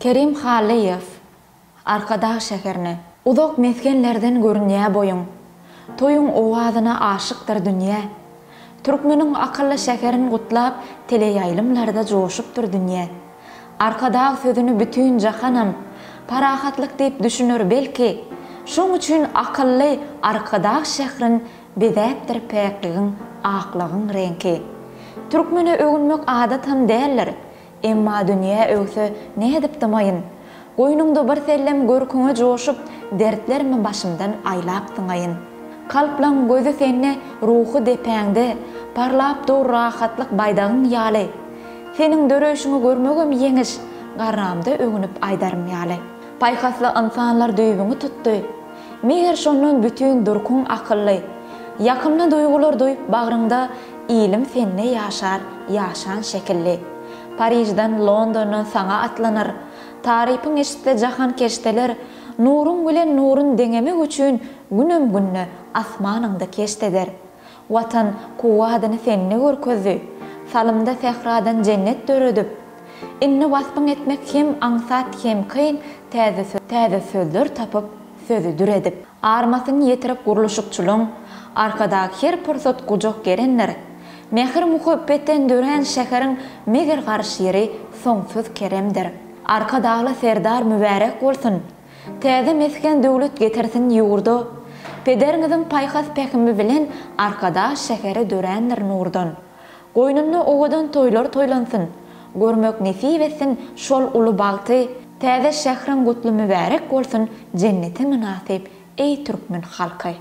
Kerim Haliyev, Arkadağ şekerini. Uzak meskenlerden görünýä boyun. Toyun owazyna aşykdyr dünýä. Türkmeniň akylly şekerini gutlap, teleýaýlymlarda joşupdyr dünýä. Arkadağ sözüni bütün jahanam parahatlyk diýip düşünür belki. Şoň üçin akylly Arkadağ şehrin bezäpdir päkligiň, aklygyň renki. Türkmene öňünmek adat hem däller. Emma dünýä öwse ne edip damaýyn. Goýnumda bir sellem görküňe joşup, dertlerimi başymdan aýlap dıňaýyn. Kalplan gözü senne ruhu depäňde, parlap dur rahatlyk baýdagyň ýaly. Seniň döreşiňi görmegem ýeňiş, garamda öňünüp aýdarym ýaly. Paýhasly insanlar düýbüňi tutdy. Meher şondan bütün durkun akylly. Ýakymly duýgular duýup bagryňda ilim senne ýaşar, ýaşan şekilli. Parijdan Londondan saňa atlanar. Tarypyň eşitde jahan keşteler, nurun bilen nurun deňemek üçin günem günne asmanyňda keşteder. Watan kuwadyny senne görkezdi. Salymda sehradan cennet döredip. Inni waspyň etmek hem aňsat hem kyn, täze sözler tapyp sözü düredip. Armasyny ýetirip gurulşykçylyň, arkada her pursat gujak gerenler. Mehr muhabbetten dören şeheriň meger garşy ýeri soňsuz keremdir. Arkadagly serdar mübarek bolsun. Täze mesken döwlet getirsin ýurda. Pederiňiziň paýhas pekimi bilen arkada şeheri dörendir nurdan. Goýnunda owadan toýlar toýlansyn. Görmek nesip etsin şol uly bagty. Täze şehriň gutly mübarek bolsun, jenneti münasip ey türkmen halky.